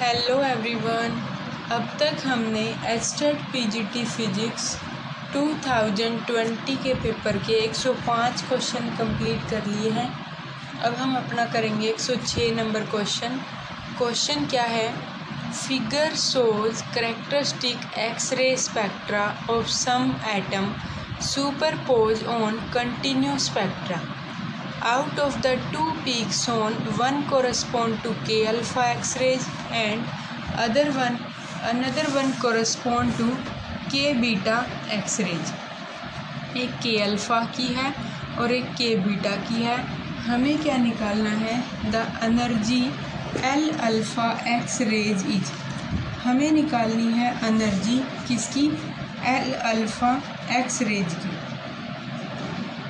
Hello everyone. अब तक हमने एस्टेट पीजीटी फिजिक्स 2020 के पेपर के 105 क्वेश्चन कंप्लीट कर लिए हैं। अब हम अपना करेंगे 106 नंबर क्वेश्चन। क्वेश्चन क्या है? Figure shows characteristic X-ray spectra of some atom superpose on continuous spectra. Out of the two peaks shown, one correspond to K alpha X-rays and another one correspond to K beta X-rays. एक K alpha की है और एक K beta की है। हमें क्या निकालना है? The energy L alpha X-rays is. हमें निकालनी है एनर्जी किसकी? L alpha X-rays की।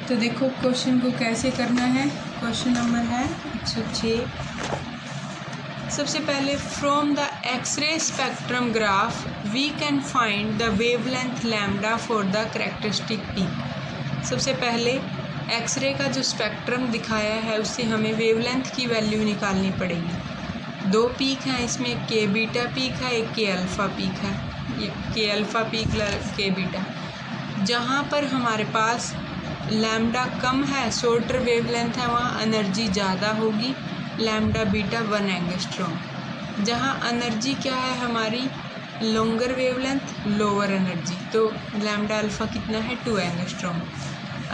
तो देखो क्वेश्चन को कैसे करना है। क्वेश्चन नंबर है 106। सबसे पहले from the X-ray spectrum graph we can find the wavelength lambda for the characteristic peak. सबसे पहले एक्सरे का जो स्पेक्ट्रम दिखाया है उससे हमें वेवलेंथ की वैल्यू निकालनी पड़ेगी। दो पीक हैं इसमें, एक के बीटा पीक है, एक के अल्फ़ा पीक है। ये के अल्फ़ा पीक के बीटा, जहाँ पर हमारे पास लैम्डा कम है, शॉर्टर वेवलेंथ है, वहाँ एनर्जी ज़्यादा होगी, लैम्डा बीटा 1 एंगस्ट्रॉम। जहाँ एनर्जी क्या है हमारी? लॉन्गर वेवलेंथ लोअर एनर्जी, तो लैम्डा अल्फ़ा कितना है? 2 एंगस्ट्रॉम।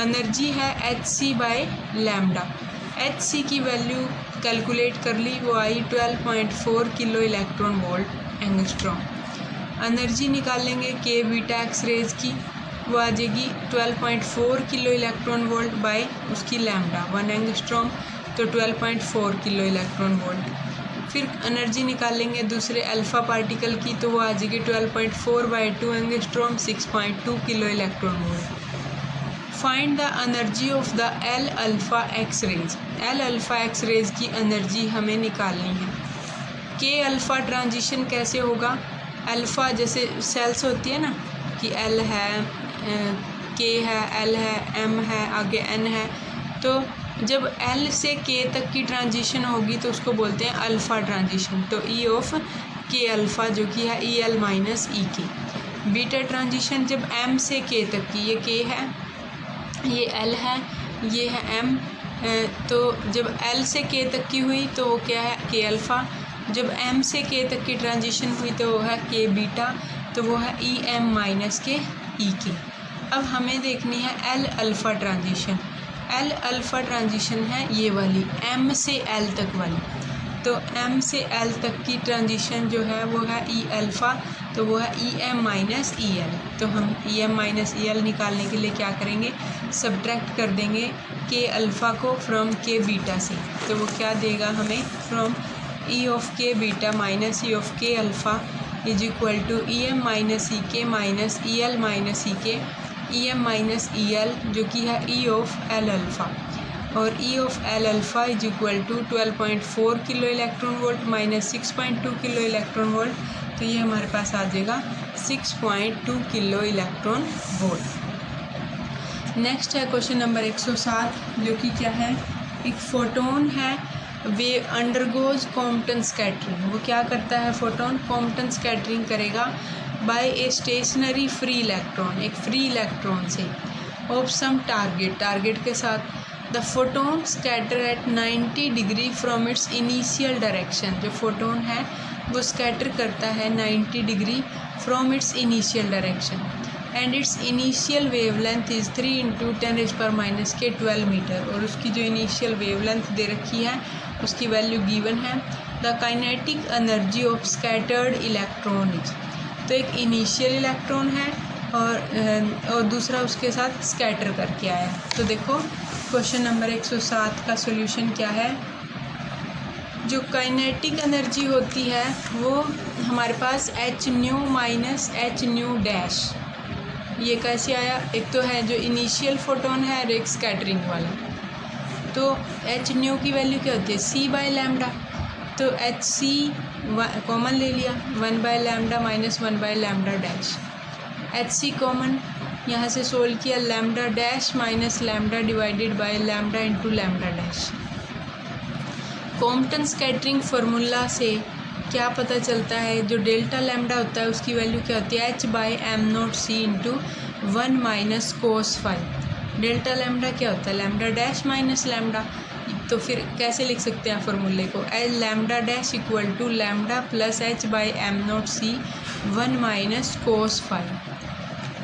एनर्जी है Hc बाय लैम्डा। Hc की वैल्यू कैलकुलेट कर ली, वो आई 12.4 kilo electron volt angstrom. Energy निकालेंगे के बीटा एक्सरेज की, वो आ जाएगी 12.4 किलो इलेक्ट्रॉन वोल्ट बाय उसकी लैम्डा 1 एंगस्ट्रॉम, तो 12.4 किलो इलेक्ट्रॉन वोल्ट। फिर एनर्जी निकालेंगे दूसरे अल्फ़ा पार्टिकल की, तो वो आ जाएगी 12.4 by 2 angstrom 6.2 kilo electron volt. Find the energy of the L alpha X rays. L alpha X rays की एनर्जी हमें निकालनी है। के अल्फ़ा ट्रांजिशन कैसे होगा? अल्फ़ा जैसे सेल्स होती है ना कि एल है, के है, एल है, एम है, आगे एन है, तो जब एल से के तक की ट्रांजिशन होगी तो उसको बोलते हैं अल्फ़ा ट्रांजिशन। तो ई ऑफ के अल्फ़ा जो कि है ई एल माइनस ई के। बीटा ट्रांजिशन जब एम से के तक की, ये के है, ये एल है, ये है एम, तो जब एल से के तक की हुई तो वो क्या है? के अल्फ़ा। जब एम से के तक की ट्रांजिशन हुई तो वो है के बीटा, तो वो है ई एम माइनस के ई के। अब हमें देखनी है L alpha transition. L alpha transition है ये वाली, एम से एल तक वाली। तो एम से एल तक की ट्रांजिशन जो है वो है ई अल्फ़ा, तो वो है E M minus E L. तो हम E M minus E L निकालने के लिए क्या करेंगे? सब्ट्रैक्ट कर देंगे के अल्फ़ा को फ्रॉम के बीटा से, तो वो क्या देगा हमें? From E of K beta minus E of K alpha is equal to E M minus E K minus E L minus E K, E M minus E L जो कि है ई ऑफ एल अल्फ़ा, और E of L alpha is equal to 12.4 kilo electron volt minus 6.2 kilo electron volt, तो ये हमारे पास आ जाएगा 6.2 किलो इलेक्ट्रॉन वोल्ट। नेक्स्ट है क्वेश्चन नंबर 107, जो कि क्या है? एक फोटोन है, वे अंडरगोज कॉम्पटन स्कैटरिंग। वो क्या करता है? फोटोन कॉम्पटन स्कैटरिंग करेगा by a stationary free electron, एक फ्री इलेक्ट्रॉन से, ऑफ सम टारगेट, टारगेट के साथ। The photon scatter at 90 degree from its initial direction. जो फोटोन है वो स्कैटर करता है 90 degree from its initial direction, and its initial wavelength is 3 × 10⁻⁻12 metre, और उसकी जो इनिशियल वेवलेंथ दे रखी है उसकी वैल्यू गिवन है। The kinetic energy of scattered electron is. तो एक इनिशियल इलेक्ट्रॉन है और दूसरा उसके साथ स्कैटर करके आया। तो देखो क्वेश्चन नंबर 107 का सॉल्यूशन क्या है? जो काइनेटिक एनर्जी होती है वो हमारे पास H nu minus H nu dash, ये कैसे आया? एक तो है जो इनिशियल फोटोन है और एक स्कैटरिंग वाला। तो एच न्यू की वैल्यू क्या होती है? सी बाय लैम्डा, तो एच सी कॉमन ले लिया, 1 by lambda minus 1 by lambda dash. H C common यहाँ से सोल्व किया, lambda dash minus lambda divided by lambda into lambda dash. Compton scattering formula से क्या पता चलता है, जो डेल्टा लैम्डा होता है उसकी वैल्यू क्या होती है, h/m0c into 1 minus cos phi. Delta lambda क्या होता है, लैम्डा डैश माइनस लैम्डा। तो फिर कैसे लिख सकते हैं फॉर्मूले को, L lambda dash equal to lambda plus h/m0c 1 minus cos phi.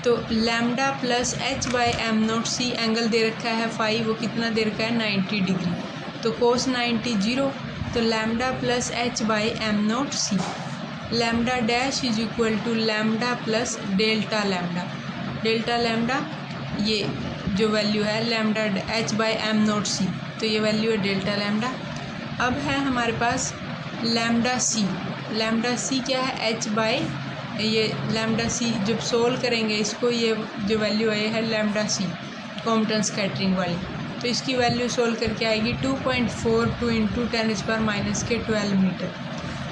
तो लैम्डा प्लस h/m0c एंगल दे रखा है फाई, वो कितना दे रखा है 90 डिग्री। तो कोस 90 0, तो lambda plus h/m0c। Lambda dash is equal to lambda plus delta lambda. Delta lambda ये जो वैल्यू है लैम्डा h/m0c, तो ये वैल्यू है डेल्टा लैम्डा। अब है हमारे पास लैम्डा सी। लैम्डा सी क्या है, ये लैम्डा सी जब सोल्व करेंगे इसको, ये जो वैल्यू है ये है लैम्डा सी कॉम्पटन स्कैटरिंग वाली। तो इसकी वैल्यू सोल्व करके आएगी 2.42 इंटू 10⁻⁻12 मीटर।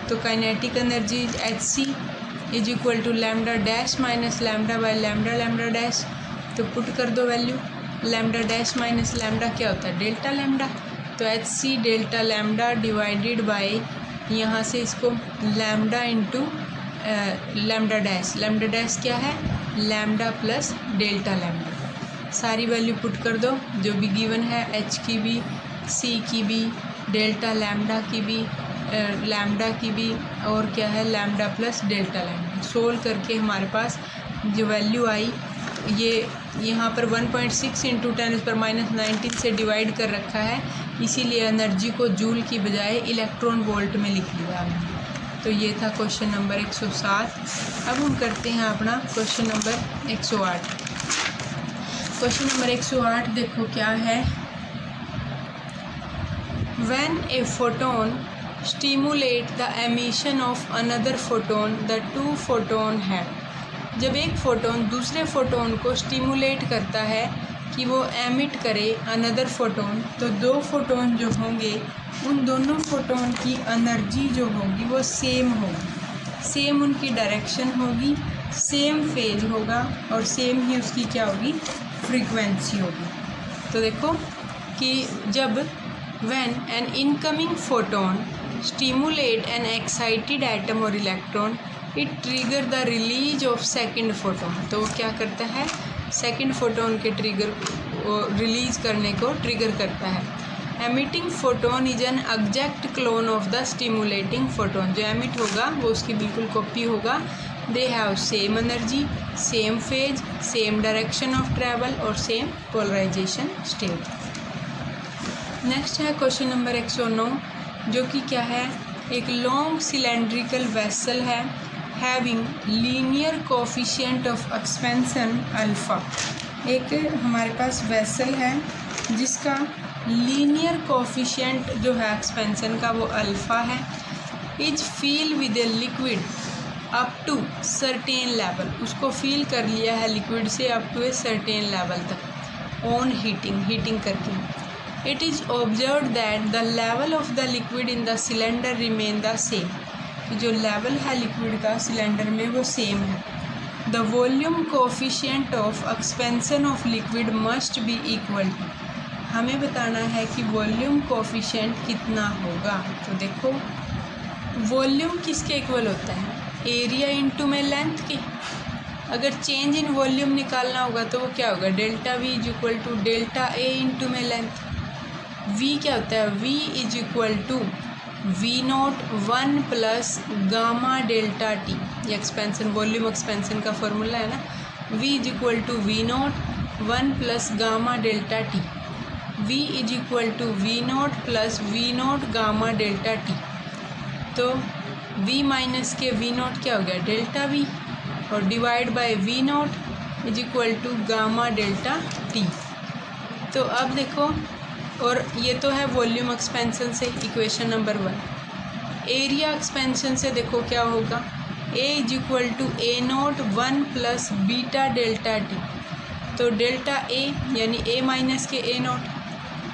तो kinetic energy Hc is equal to lambda dash minus lambda by lambda lambda dash. तो पुट कर दो value, lambda dash minus lambda क्या होता है, डेल्टा लैम्डा। तो Hc delta lambda divided by, यहाँ से इसको lambda into lambda dash. Lambda dash क्या है, लैम्डा प्लस डेल्टा लैम्डा। सारी वैल्यू पुट कर दो जो भी गिवन है, H की भी, C की भी, डेल्टा लैम्डा की भी, लैम्डा की भी, और क्या है lambda plus delta lambda. Solve करके हमारे पास जो वैल्यू आई, ये यहाँ पर 1.6 इंटू 10⁻⁻19 से डिवाइड कर रखा है, इसीलिए एनर्जी को जूल की बजाय इलेक्ट्रॉन वोल्ट में लिख लिया हमने। तो ये था क्वेश्चन नंबर 107। अब हम करते हैं अपना क्वेश्चन नंबर 108। क्वेश्चन नंबर 108 देखो क्या है, when a photon stimulate the emission of another photon the two photon है। जब एक फोटोन दूसरे फोटोन को स्टिमुलेट करता है कि वो एमिट करे अनदर फोटोन, तो दो फोटोन जो होंगे उन दोनों फोटोन की एनर्जी जो होगी वो सेम होगी, सेम उनकी डायरेक्शन होगी, सेम फेज होगा और सेम ही उसकी क्या होगी, फ्रीक्वेंसी होगी। तो देखो कि जब when an incoming photon stimulate an excited atom और electron it trigger the release of second photon. तो वो क्या करता है, सेकंड फोटोन के रिलीज करने को ट्रिगर करता है। Emitting photon is an exact clone of the stimulating photon. जो एमिट होगा वो उसकी बिल्कुल कॉपी होगा। They have same energy, same phase, same direction of travel और सेम पोलराइजेशन स्टेट। नेक्स्ट है क्वेश्चन नंबर 109, जो कि क्या है, एक लॉन्ग सिलेंड्रिकल वेसल है having linear coefficient of expansion alpha. एक हमारे पास वेसल है जिसका लीनियर कोफिशिएंट जो है एक्सपेंशन का वो अल्फ़ा है। Is fill with a liquid up to certain level, उसको फील कर लिया है लिक्विड से up to a certain level तक ऑन हीटिंग करके। It is observe that the level of the liquid in the cylinder remain the same. जो level है liquid का सिलेंडर में वो सेम है। The volume coefficient of expansion of liquid must be equal to. हमें बताना है कि वॉल्यूम कोफिशिएंट कितना होगा। तो देखो वॉल्यूम किसके इक्वल होता है, एरिया इंटू में लेंथ के। अगर चेंज इन वॉल्यूम निकालना होगा तो वो क्या होगा, delta V is equal to delta A into में लेंथ। वी क्या होता है, V is equal to V0 1 plus gamma delta T. ये एक्सपेंशन वॉल्यूम एक्सपेंशन का फॉर्मूला है ना, V is equal to V0 1 plus gamma delta T. V is equal to V0 plus V0 gamma delta T. तो V minus के V0 क्या हो गया, delta V, और divide by V0 is equal to gamma delta T. तो अब देखो, और ये तो है वॉल्यूम एक्सपेंशन से इक्वेशन नंबर 1। एरिया एक्सपेंशन से देखो क्या होगा, A is equal to A0 1 plus beta delta T. तो डेल्टा A यानी A माइनस के A0,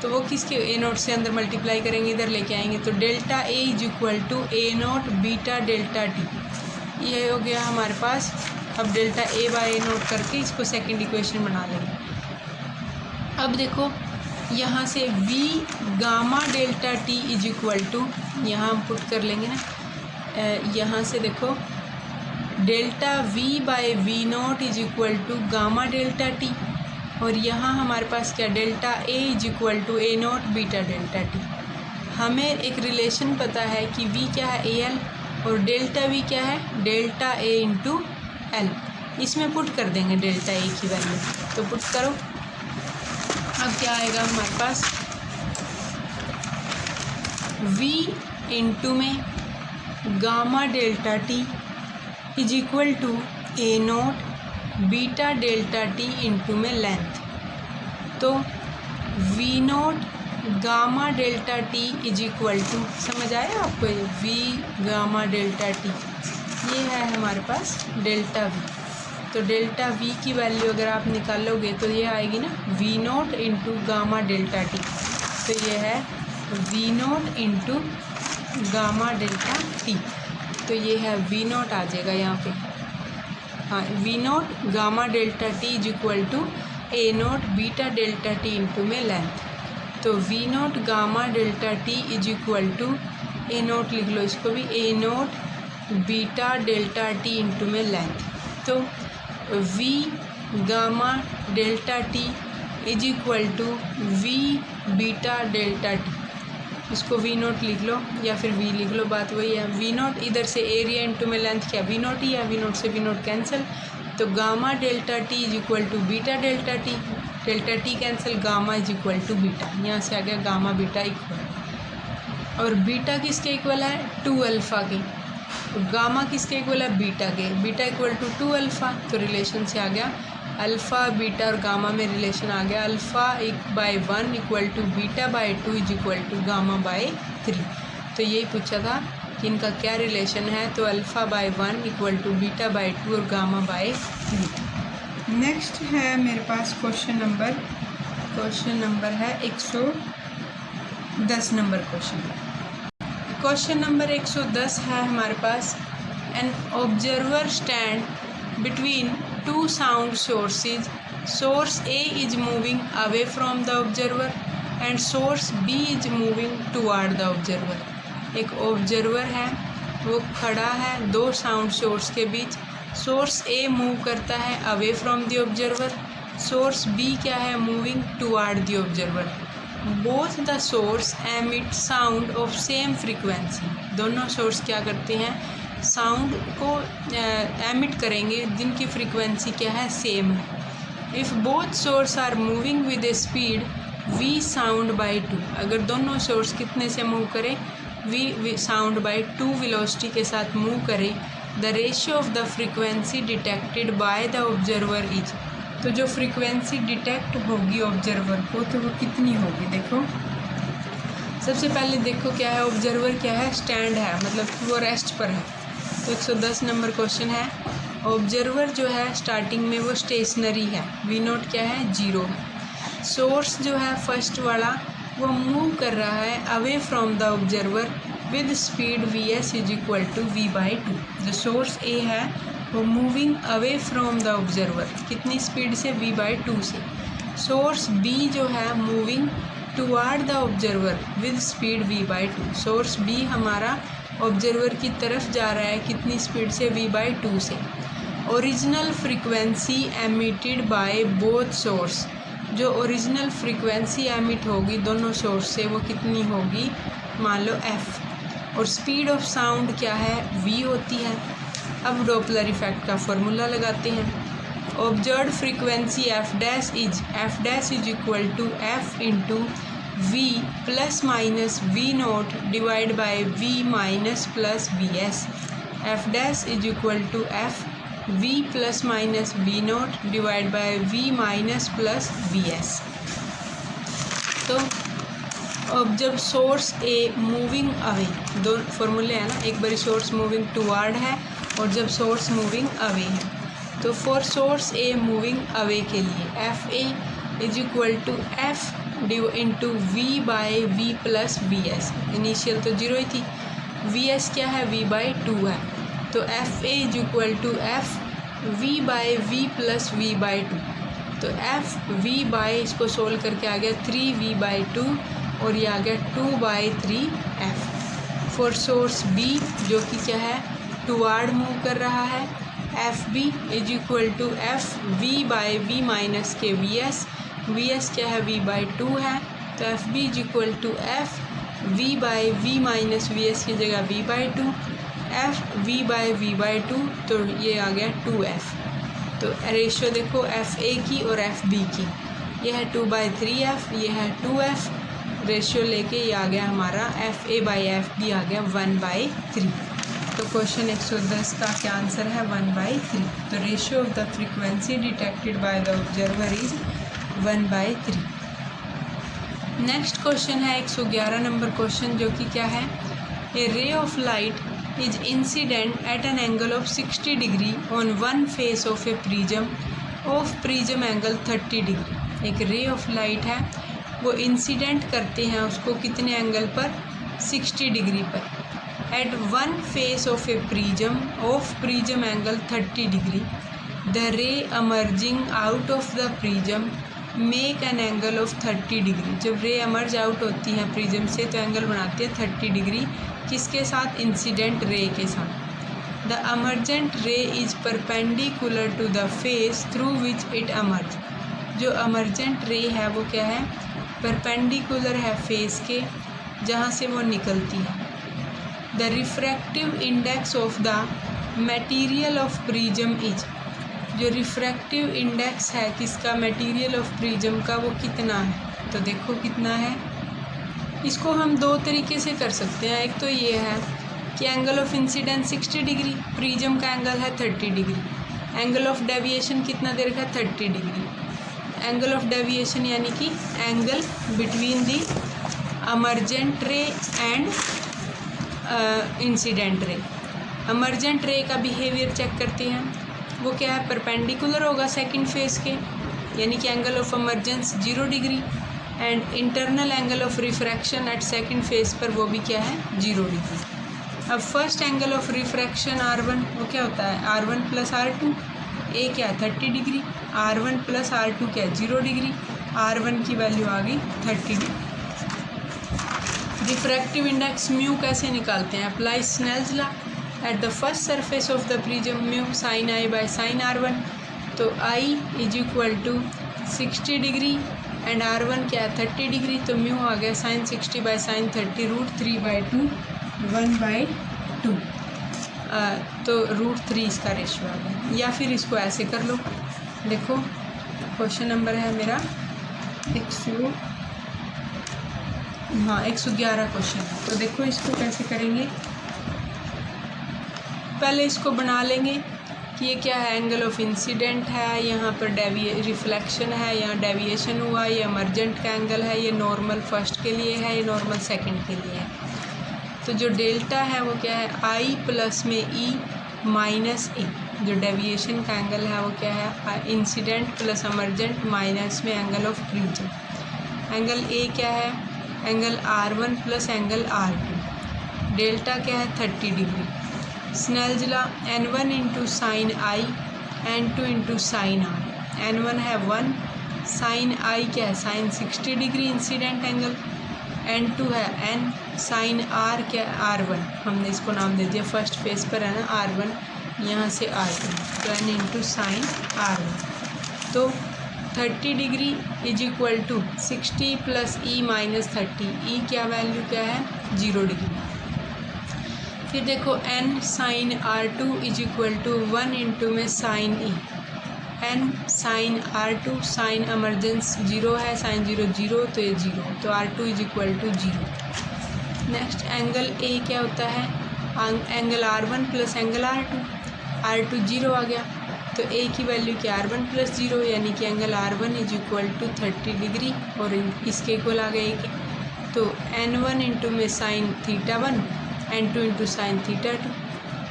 तो वो किसके A0 से अंदर मल्टीप्लाई करेंगे, इधर लेके आएंगे। तो delta A is equal to A0 beta delta T. ये हो गया हमारे पास। अब डेल्टा A बाय A0 करके इसको सेकंड इक्वेशन बना लेंगे। अब देखो यहाँ से V gamma delta T is equal to, यहाँ हम पुट कर लेंगे ना, यहाँ से देखो delta V by V naught is equal to gamma delta T, और यहाँ हमारे पास क्या delta A is equal to A naught beta delta T. हमें एक रिलेशन पता है कि वी क्या है ए एल, और डेल्टा वी क्या है डेल्टा ए इंटू एल। इसमें पुट कर देंगे डेल्टा ए की वैल्यू, तो पुट करो। अब क्या आएगा हमारे पास v इंटू में gamma delta T is equal to A note beta delta T into में लेंथ। तो v note gamma delta T is equal to, समझ आया आपको ये v गामा डेल्टा टी, ये है हमारे पास डेल्टा v। तो डेल्टा v की वैल्यू अगर आप निकालोगे तो ये आएगी ना v note into gamma delta T, तो ये है v note into gamma delta T, तो ये है v नोट आ जाएगा यहाँ पे। हाँ, v note gamma delta T is equal to A note beta delta T into में लेंथ। तो v note gamma delta T is equal to A not लिख लो इसको भी, A note beta delta T into में length. तो v gamma delta T is equal to v beta delta T, इसको v not लिख लो या फिर v लिख लो, बात वही है। v नोट इधर से एरिया इंटू में लेंथ क्या v नोट ही है, v नोट से v नोट कैंसिल, तो gamma delta T is equal to beta delta T, delta T cancel, gamma is equal to beta, यहाँ से आ गया गामा बीटा इक्वल। और बीटा किसके इक्वल है 2 अल्फ़ा के, तो गामा किसके इक्वल है बीटा के, बीटा इक्वल टू 2 अल्फ़ा, तो रिलेशन से आ गया अल्फ़ा बीटा और गामा में रिलेशन आ गया alpha by 1 equal to beta by 2 is equal to gamma by 3। तो यही पूछा था कि इनका क्या रिलेशन है, तो alpha by 1 equal to beta by 2 और गामा बाय 3। नेक्स्ट है मेरे पास क्वेश्चन नंबर है 110 नंबर क्वेश्चन नंबर 110 है हमारे पास। An observer stand between two sound sources, source A is moving away from the observer and source B is moving toward the observer। एक observer है वो खड़ा है दो साउंड सोर्स के बीच, सोर्स A मूव करता है away from the observer, source B क्या है moving toward the observer. Both the source emit sound of same frequency, दोनों सोर्स क्या करते हैं साउंड को एमिट करेंगे जिनकी फ्रीक्वेंसी क्या है सेम है। If both source are moving with a speed v sound by 2, अगर दोनों सोर्स कितने से मूव करें v साउंड बाय 2 वेलोसिटी के साथ मूव करें, the ratio of the frequency detected by the observer is, तो जो फ्रीक्वेंसी डिटेक्ट होगी ऑब्जर्वर को तो वो कितनी होगी। देखो सबसे पहले देखो क्या है ऑब्जर्वर क्या है स्टैंड है, मतलब वो रेस्ट पर है। तो 110 नंबर क्वेश्चन है, ऑब्जर्वर जो है स्टार्टिंग में वो स्टेशनरी है, वी नोट क्या है 0 है। सोर्स जो है फर्स्ट वाला वो मूव कर रहा है away from the observer with speed V S is equal to V by 2। जो सोर्स ए है वो moving away from the observer कितनी स्पीड से v बाई 2 से। सोर्स b जो है moving toward the observer with speed v by 2, source b हमारा observer की तरफ जा रहा है कितनी स्पीड से v बाई 2 से। Original frequency emitted by both source, जो ओरिजिनल फ्रीक्वेंसी एमिट होगी दोनों सोर्स से वो कितनी होगी मान लो f। और स्पीड ऑफ साउंड क्या है v होती है। अब डॉपलर इफेक्ट का फॉर्मूला लगाते हैं। Observed frequency f dash is equal to f into v plus minus v naught divide by v minus plus V S. f dash is equal to f v plus minus v naught divide by v minus plus V S. तो अब जब source a moving away, दो फॉर्मूले हैं ना, एक बारी source moving toward है और जब सोर्स मूविंग अवे है, तो for source A moving away के लिए F A is equal to F into V by V plus V S. Initial तो 0 ही थी, वी एस क्या है v बाई 2 है, तो F A is equal to F V by V plus V by 2। तो F V by इसको solve करके आ गया 3v बाई 2 और ये आ गया 2 by 3 F. For source B जो कि क्या है टुवार्ड मूव कर रहा है, F B is equal to F V by V minus के वी एस क्या है वी बाई 2 है, तो F B is equal to F V by V minus V S की जगह V by 2, F V by 2, तो ये आ गया 2f। तो रेशियो देखो एफ ए की और एफ बी की, ये है 2/3f, ये है 2f, रेशियो लेके ये आ गया हमारा F A by F B आ गया 1/3। तो क्वेश्चन 110 का क्या आंसर है 1/3। तो ratio of the frequency detected by the observer is 1/3। Next question है 111 नंबर क्वेश्चन, जो कि क्या है a ray of light is incident at an angle of 60 degree on one face of a prism angle 30 degree। एक रे of light है, वो incident करते हैं उसको कितने एंगल पर 60 डिग्री पर at one face of a prism angle 30 degree, the ray emerging out of the prism make an angle of 30 degree. जब रे अमर्ज आउट होती है प्रिज्म से तो एंगल बनाती है 30 डिग्री, किसके साथ इंसिडेंट रे के साथ। The emergent ray is perpendicular to the face through which it emerge. जो अमर्जेंट रे है वो क्या है परपेंडिकुलर है फेस के जहाँ से वो निकलती है। The refractive index of the material of prism is. जो रिफ्रैक्टिव इंडेक्स है किसका मटेरियल ऑफ प्रिज्म का वो कितना है, तो देखो कितना है। इसको हम दो तरीके से कर सकते हैं, एक तो ये है कि angle of incidence 60 degree, prism का एंगल है 30 डिग्री, एंगल ऑफ डेविएशन कितना दे रखा है 30 डिग्री। एंगल ऑफ डेविएशन यानी कि एंगल बिटवीन दी अमर्जेंट रे एंड इंसिडेंट रे। अमर्जेंट रे का बिहेवियर चेक करते हैं, वो क्या है परपेंडिकुलर होगा सेकंड फेस के, यानी कि angle of emergence 0 degree, and internal angle of refraction at second face पर वो भी क्या है 0 डिग्री। अब first angle of refraction R1 वो क्या होता है R1 प्लस R2, ए क्या है 30 डिग्री, R1 प्लस R2 क्या है 0 डिग्री, R1 की वैल्यू आ गई 30 डिग्री। रिफ्रैक्टिव इंडेक्स म्यू कैसे निकालते हैं, apply Snell's law at the first surface of the prism mu sine I by sine R1, तो I is equal to 60 degree and R1 क्या है 30 डिग्री, तो म्यू आ गया साइन 60 बाई साइन 30 √3/2 1/2, तो √3 इसका रेशियो आ गया। या फिर इसको ऐसे कर लो, देखो क्वेश्चन नंबर है मेरा 111 क्वेश्चन है। तो देखो इसको कैसे करेंगे, पहले इसको बना लेंगे कि ये क्या है एंगल ऑफ इंसिडेंट है, यहाँ पर रिफ्लेक्शन है, यहाँ डेविएशन हुआ, ये इमरजेंट का एंगल है, ये नॉर्मल फर्स्ट के लिए है, ये नॉर्मल सेकंड के लिए है। तो जो डेल्टा है वो क्या है आई प्लस में ई माइनस ए, जो डेविएशन का एंगल है वो क्या है इंसिडेंट प्लस इमरजेंट माइनस में angle of prism. Angle A क्या है angle R1 plus angle R2, delta क्या है 30 degree. Snell's law N1 into sine I N2 into sine R, N1 है 1, साइन आई क्या है sign 60 degree incident angle, N2 है N, sign R क्या है R1, हमने इसको नाम दे दिया फर्स्ट फेस पर है ना R1, यहाँ से R2, तो N इंटू साइन R1, तो 30 degree is equal to 60 plus E minus 30, E क्या वैल्यू क्या है 0 डिग्री। फिर देखो n sine R2 is equal to 1 into में sine E, n sine R2, sine emergence 0 है, साइन 0 0, तो ये 0, तो R2 is equal to 0। Next angle A क्या होता है angle R1 plus angle R2, R2 0 आ गया, तो A की वैल्यू क्या R1 प्लस 0, यानी कि angle R1 is equal to 30 degree और इसके इक्वल आ गए, तो N1 इंटू में साइन θ1, N2 इंटू साइन θ2,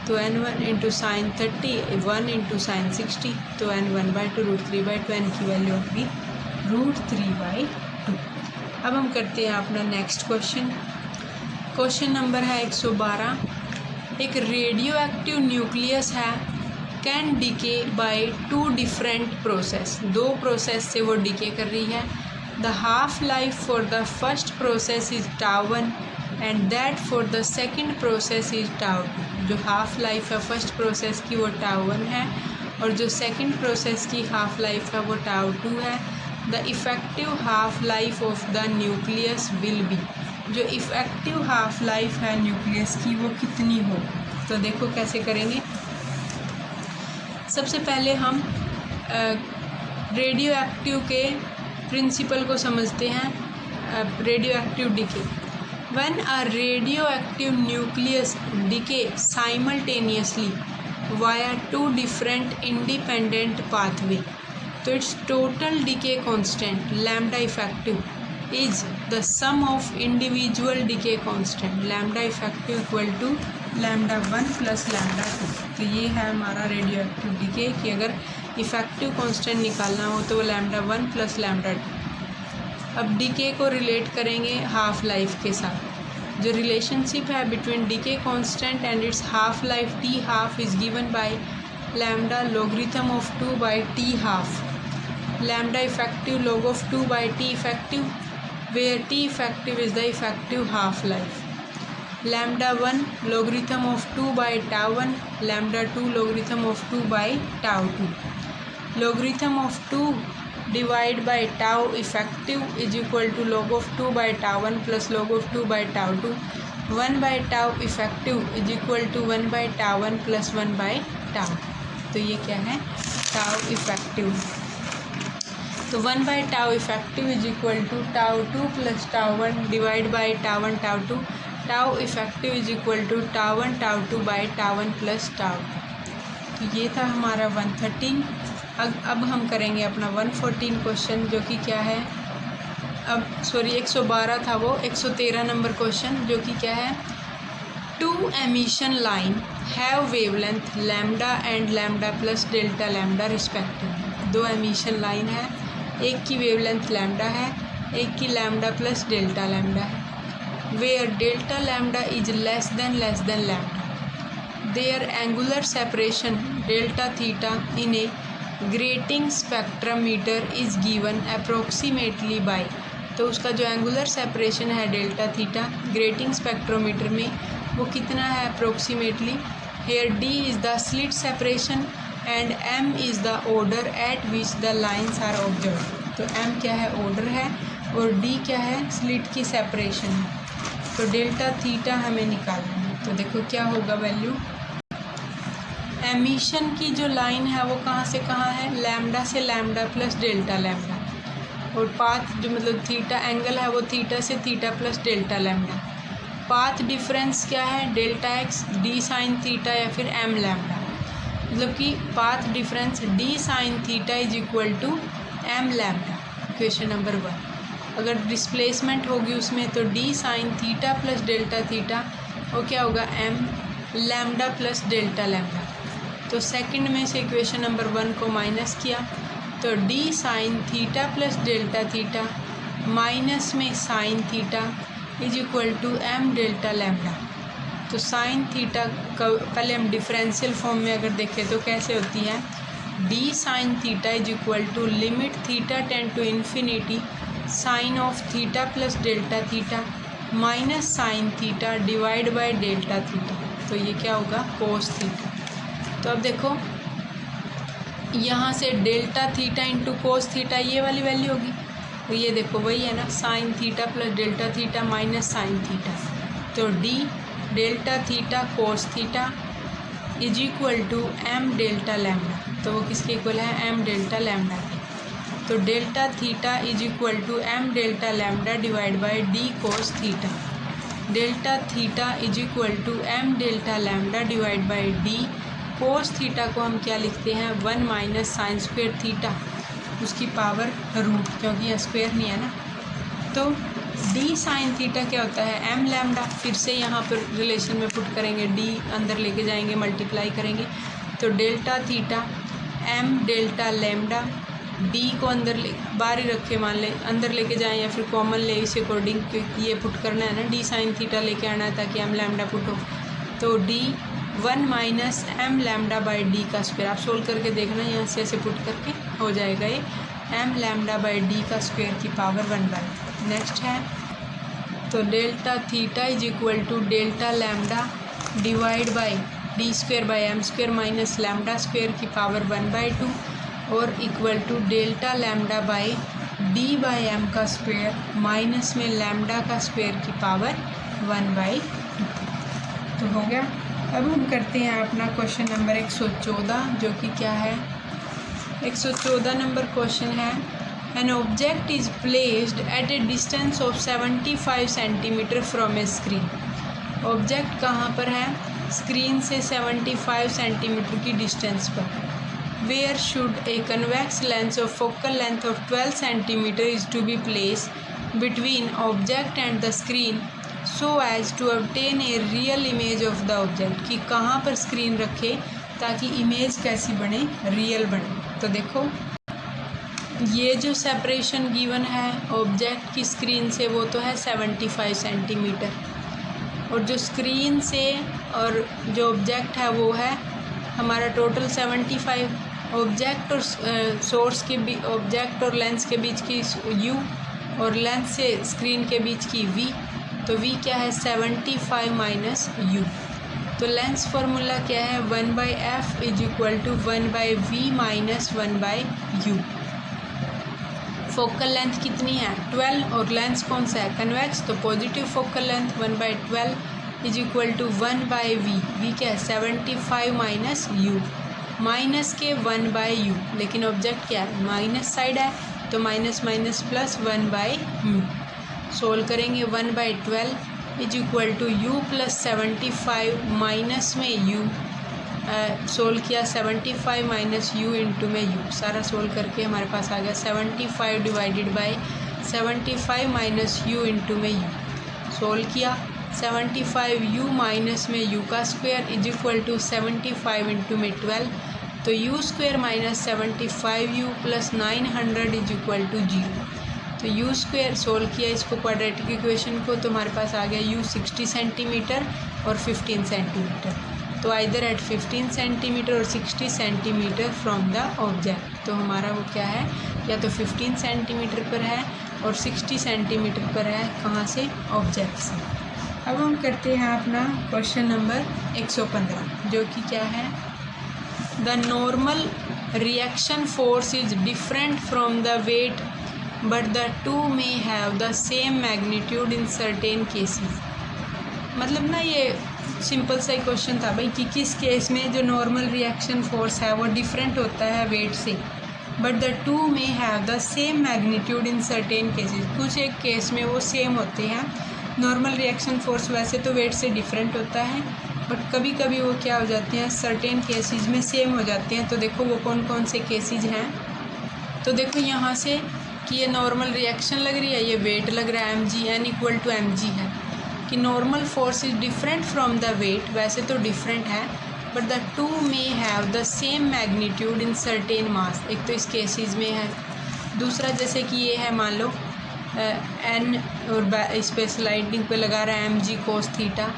तो N1 into sign 30, 1 into sine 60, तो N1/2 √3/2, N की वैल्यू होगी √3/2। अब हम करते हैं अपना नेक्स्ट क्वेश्चन। क्वेश्चन नंबर है 112। एक रेडियो एक्टिव न्यूक्लियस है can decay by 2 different process, 2 process से वो डिके कर रही है। The half life for the first process is τ1 and that for the second process is tau 2। जो हाफ लाइफ है फर्स्ट प्रोसेस की वो टाउ 1 है और जो सेकंड प्रोसेस की हाफ लाइफ है वो टाउ 2 है। The effective half life of the nucleus will be. जो इफ़ेक्टिव हाफ लाइफ है न्यूक्लियस की वो कितनी हो। तो देखो कैसे करेंगे। सबसे पहले हम रेडियो एक्टिव के प्रिंसिपल को समझते हैं। Radioactive decay. When a radioactive nucleus decay simultaneously via 2 different independent pathway, तो it's total decay constant lambda effective is the sum of individual decay constant. Lambda effective equal to lambda 1 plus lambda 2। तो ये है हमारा radio active decay कि अगर effective constant निकालना हो तो वो लैम्डा 1 प्लस लैम्डा 2। अब डिके को रिलेट करेंगे हाफ लाइफ के साथ। जो रिलेशनशिप है between decay constant and it's half life T half is given by lambda logarithm of 2 by T half. Lambda effective log of 2 by t effective where t effective is the effective half life। lambda 1 logarithm of 2 by tau 1, lambda 2 logarithm of 2 by tau 2। logarithm of 2 divide by tau effective is equal to log of 2 by tau 1 plus log of 2 by tau 2। 1 by tau effective is equal to 1 by tau 1 plus 1 by tau। तो ये क्या है tau effective। तो 1 by tau effective is equal to tau 2 plus tau 1 divide by tau 1 tau 2। tau effective is equal to tau 1 tau 2 by tau 1 plus tau 2। तो ये था हमारा 113। अब हम करेंगे अपना 114 क्वेश्चन जो कि क्या है, अब सॉरी 112 था वो, 113 नंबर क्वेश्चन जो कि क्या है। 2 emission line have wavelength lambda and lambda plus delta lambda respectively। 2 emission line है, एक की वेवलेंथ लैम्डा है, एक की लैम्डा प्लस डेल्टा लैम्डा है। Where delta lambda is less than lambda, their angular separation delta theta in a grating spectrometer is given approximately by. तो उसका जो एंगुलर सेपरेशन है डेल्टा थीटा ग्रेटिंग स्पेक्ट्रोमीटर में वो कितना है approximately. Here D is the slit separation and m is the order at which the lines are observe. तो m क्या है ऑर्डर है और d क्या है स्लिट की सेपरेशन है। तो डेल्टा थीटा हमें निकालना है। तो देखो क्या होगा वैल्यू। एमिशन की जो लाइन है वो कहाँ से कहाँ है, लैम्डा से लैम्डा प्लस डेल्टा लैम्डा, और पाथ जो मतलब थीटा एंगल है वो थीटा से theta plus delta lambda. Path difference क्या है delta X D sine theta या फिर m लैम्डा, मतलब कि path difference d sine theta is equal to m lambda. Question number 1 अगर डिस्प्लेसमेंट होगी उसमें तो d sine theta plus delta theta वो क्या होगा m lambda plus delta lambda. तो सेकंड में से इक्वेशन नंबर 1 को माइनस किया तो d sine theta plus delta theta minus में sine theta is equal to m delta lambda. तो साइन थीटा का पहले हम डिफरेंशियल फॉर्म में अगर देखें तो कैसे होती है, d sine theta is equal to limit theta tend to infinity sine of theta plus delta theta minus sine theta divide by delta theta. तो ये क्या होगा कोस थीटा। तो अब देखो यहाँ से delta theta into cos theta ये वाली वैल्यू होगी, तो ये देखो वही है ना sine theta plus delta theta minus sine theta. तो d delta theta cos theta is equal to m delta lambda. तो वो किसके इक्वल है m डेल्टा लैम्डा के। तो delta theta is equal to m delta lambda divide by d cos theta. Delta theta is equal to m delta lambda divide by d cos theta को हम क्या लिखते हैं 1 माइनस साइन स्क्वायर थीटा उसकी power root, क्योंकि यह square नहीं है ना। तो d साइन थीटा क्या होता है m लैम्डा, फिर से यहाँ पर रिलेशन में पुट करेंगे d अंदर लेके जाएंगे मल्टीप्लाई करेंगे तो delta theta m delta lambda d को अंदर ले बाहर ही रखे मान ले अंदर लेके जाएं या फिर कॉमन ले इस अकॉर्डिंग, क्योंकि ये पुट करना है ना d साइन थीटा लेके आना है ताकि m लैम्डा पुट हो। तो d 1 minus m lambda by d का स्क्वायर, आप सोल्व करके देखना यहाँ से ऐसे पुट करके हो जाएगा ये m लैम्डा बाई d का स्क्वायर की पावर 1 बाई। नेक्स्ट है तो delta theta is equal to delta lambda divide by D square by M square minus lambda square की पावर 1/2 और equal to delta lambda by D by M का square minus में lambda का square की power 1/2। तो हो गया। अब हम करते हैं अपना क्वेश्चन नंबर 114, जो कि क्या है। 114 नंबर क्वेश्चन है, an object is placed at a distance of 75 centimetre from A screen. Object कहाँ पर है? स्क्रीन से 75 सेंटीमीटर की डिस्टेंस पर। Where should a convex lens of focal length of 12 centimeter is to be placed between object and the screen so as to obtain a real image of the object? कि कहाँ पर screen रखे ताकि image कैसी बने? Real बने। तो देखो ये जो सेपरेशन गिवन है ऑब्जेक्ट की स्क्रीन से वो तो है 75 सेंटीमीटर, और जो स्क्रीन से और जो ऑब्जेक्ट है वो है हमारा टोटल 75। ऑब्जेक्ट और सोर्स के बीच, ऑब्जेक्ट और लेंस के बीच की u और लेंस से स्क्रीन के बीच की v, तो v क्या है? 75 माइनस u। तो लेंस फार्मूला क्या है? 1/f is equal to 1/v minus 1/u। Focal length कितनी है? 12, और लेंस कौन सा है? कन्वेक्स, तो positive focal length 1/12 is equal to 1/v। v क्या है? 75 माइनस u, माइनस के 1/u, लेकिन ऑब्जेक्ट क्या है? माइनस साइड है, तो minus minus plus 1/u। Solve करेंगे 1/12 is equal to u plus 75 minus में u। सोल्व किया 75 माइनस u इंटू में u, सारा सोल्व करके हमारे पास आ गया 75 divided by 75 minus u into में u। सोल्व किया 75u माइनस में u का square is equal to 75 into में 12, तो u square minus 75u plus 900 is equal to 0। तो u स्क्वायर सोल्व किया इसको क्वाड्रेटिक इक्वेशन को, तो हमारे पास आ गया u 60 सेंटीमीटर और 15 सेंटीमीटर। तो आइदर एट 15 सेंटीमीटर और 60 सेंटीमीटर फ्रॉम द ऑब्जेक्ट। तो हमारा वो क्या है? या तो 15 सेंटीमीटर पर है और 60 सेंटीमीटर पर है, कहाँ से? ऑब्जेक्ट से। अब हम करते हैं अपना क्वेश्चन नंबर 115, जो कि क्या है? The normal reaction force is different from the weight but the two may have the same magnitude in certain cases. मतलब ना ये सिंपल सा ही क्वेश्चन था भाई कि किस केस में जो नॉर्मल रिएक्शन फोर्स है वो डिफरेंट होता है वेट से, but the two may have the same magnitude in certain cases. कुछ एक केस में वो सेम होते हैं। नॉर्मल रिएक्शन फोर्स वैसे तो वेट से डिफरेंट होता है, बट कभी कभी वो क्या हो जाते हैं? सर्टेन केसेस में सेम हो जाते हैं। तो देखो वो कौन कौन से केसेस हैं। तो देखो यहाँ से कि ये नॉर्मल रिएक्शन लग रही है, ये वेट लग रहा है mg, n equal to mg है, कि normal force is different from the weight, वैसे तो डिफरेंट है, but the two may have the same magnitude in certain mass. एक तो इस केसेस में है। दूसरा जैसे कि ये है, मान लो n और इस पे स्लाइडिंग पे लगा रहा है mg कोस थीटा,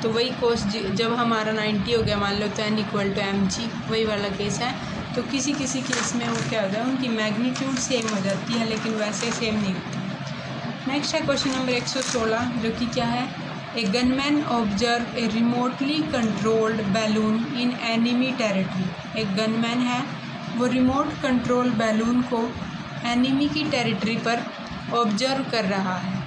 तो वही कोस जब हमारा 90 हो गया मान लो, तो n इक्वल टू mg, वही वाला केस है। तो किसी किसी केस में वो क्या हो जाए? उनकी मैग्नीट्यूड सेम हो जाती है, लेकिन वैसे सेम नहीं होती। नेक्स्ट है क्वेश्चन नंबर 116, जो कि क्या है? A gunman observe a remotely controlled balloon in enemy territory. एक गनमैन है, वो रिमोट कंट्रोल बैलून को एनिमी की टेरिटरी पर ऑब्जर्व कर रहा है।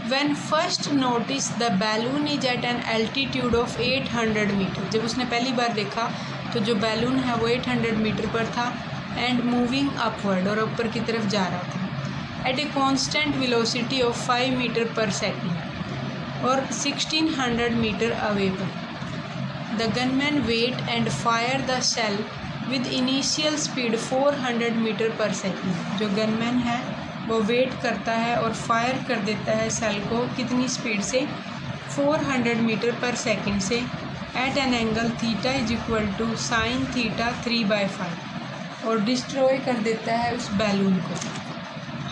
When first noticed the balloon is at an altitude of 800 metre. जब उसने पहली बार देखा तो जो बैलून है वो 800 मीटर पर था, एंड मूविंग अपवर्ड, और ऊपर की तरफ जा रहा था, at a constant velocity of 5 metre per second, और 1600 मीटर अवे पर। The gunman wait and fire the shell with initial speed 400 metre per second. जो गनमैन है वो वेट करता है और फायर कर देता है सेल को कितनी स्पीड से? 400 मीटर पर सेकेंड से, at an angle theta is equal to sine theta 3/5, और डिस्ट्रॉय कर देता है उस बैलून को।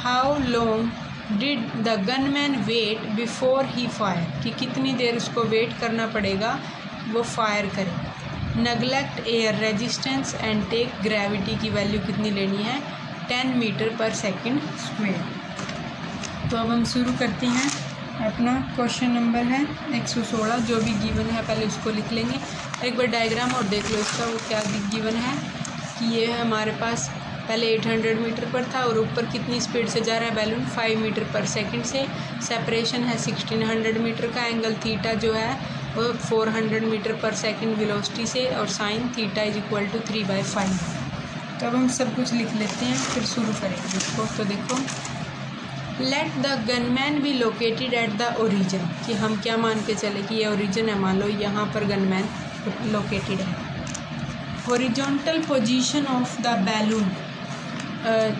How long did the gunman wait before he fire, कि कितनी देर उसको वेट करना पड़ेगा वो फायर करे। Neglect air resistance and take gravity की वैल्यू कितनी लेनी है? 10 मीटर पर सेकेंड स्क्वेयर। तो अब हम शुरू करते हैं अपना क्वेश्चन नंबर है 116, जो भी गिवन है पहले उसको लिख लेंगे। एक बार डायग्राम और देख लो इसका, वो क्या गिवन है कि ये है हमारे पास पहले 800 मीटर पर था और ऊपर कितनी स्पीड से जा रहा है बैलून, 5 मीटर पर सेकंड से। सेपरेशन है 1600 मीटर का। एंगल थीटा जो है वो 400 मीटर पर सेकंड वेलोसिटी से, और sine theta is equal to 3/5। तो अब हम सब कुछ लिख लेते हैं, फिर शुरू करेंगे इसको। तो देखो, let the gunman be located at the origin, कि हम क्या मान के चले कि ये ओरिजिन है, मान लो यहाँ पर गनमैन लोकेटेड है। Horizontal position of the balloon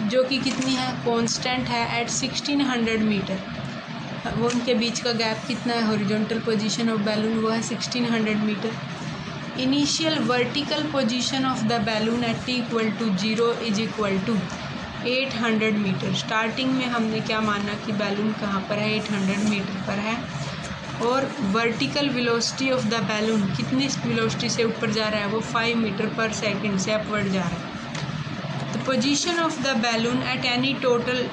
जो कि कितनी है, कांस्टेंट है एट 1600 मीटर। वो उनके बीच का गैप कितना है, हॉरिजॉन्टल पोजीशन ऑफ बैलून वो है 1600 metre. Initial vertical position of the balloon at t equal to 0 is equal to 800 metre. Starting में हमने क्या माना कि बैलून कहाँ पर है, 800 मीटर पर है। और vertical velocity of the balloon कितनी वेलोसिटी से ऊपर जा रहा है, वो 5 मीटर पर सेकंड से अपवर्ड जा रहा है। The position of the balloon at any total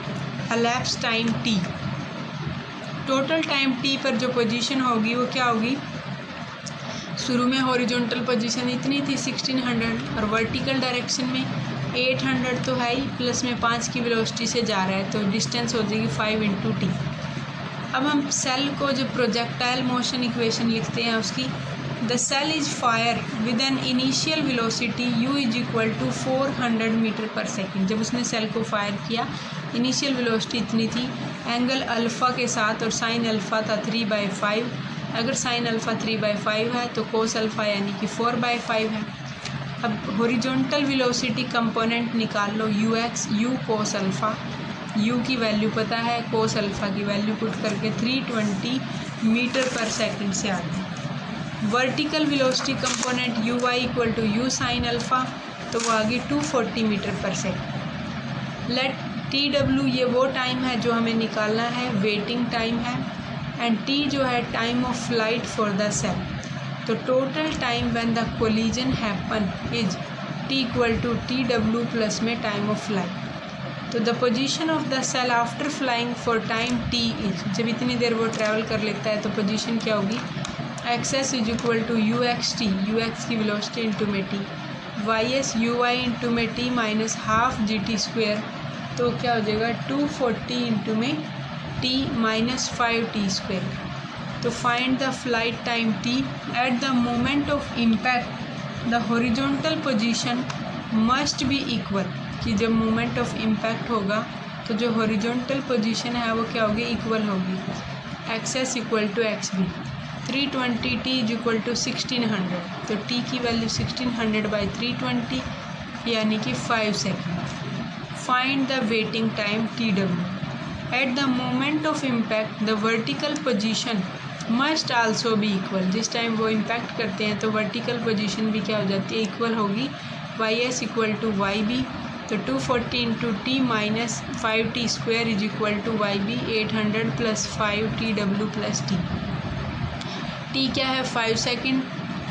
elapsed time t, total time t पर जो पोजीशन होगी वो क्या होगी, शुरू में हॉरिजॉन्टल पोजीशन इतनी थी 1600 और वर्टिकल डायरेक्शन में 800 तो है ही, प्लस में 5 की वेलोसिटी से जा रहा है, तो डिस्टेंस हो जाएगी 5 × t। अब हम सेल को जो प्रोजेक्टाइल मोशन इक्वेशन लिखते हैं उसकी, the shell is fire with an initial velocity u is equal to 400 metre per second. जब उसने सेल को फायर किया, इनिशियल वेलोसिटी इतनी थी, एंगल अल्फ़ा के साथ, और साइन अल्फ़ा था 3/5। अगर साइन अल्फ़ा 3/5 है तो कोस अल्फ़ा यानी कि 4/5 है। अब हॉरिजॉन्टल वेलोसिटी कंपोनेंट निकाल लो, ux, u cos alpha, u की वैल्यू पता है, कोस अल्फ़ा की वैल्यू पुट करके 320 मीटर पर सेकंड से आ गई। Vertical velocity component uy equal to u sine alpha, तो वो आ गई 240 metre per second. Late tw, ये वो टाइम है जो हमें निकालना है, वेटिंग टाइम है, एंड t जो है time of flight for the cell. तो total time when the collision happen is t equal to tw plus में टाइम ऑफ फ्लाइट। तो the position of the cell after flying for time t is, जब इतनी देर वो travel कर लेता है तो पोजीशन क्या होगी, X is equal to uxt, ux की वेलोसिटी इंटू में t, ys uy इंटू में t माइनस हाफ gt², तो क्या हो जाएगा 240 इंटू में t माइनस 5t²। तो find the flight time t eight the moment of impact, the horizontal position must be equal, कि जब मोमेंट ऑफ इम्पैक्ट होगा तो जो हॉरिजॉन्टल पोजीशन है वो क्या होगी, इक्वल होगी, X equal to X B. 320 t is equal to 1600, तो t की वैल्यू 1600/320 यानी कि 5 second. Find the waiting time tw at the moment of impact, the vertical position must also be equal. जिस टाइम वो impact करते हैं तो vertical position भी क्या हो जाती है, इक्वल होगी, ys इक्वल टू yb, तो 240 into t minus 5t² is equal to yb, 800 plus 5tw plus t। t क्या है, 5 सेकेंड।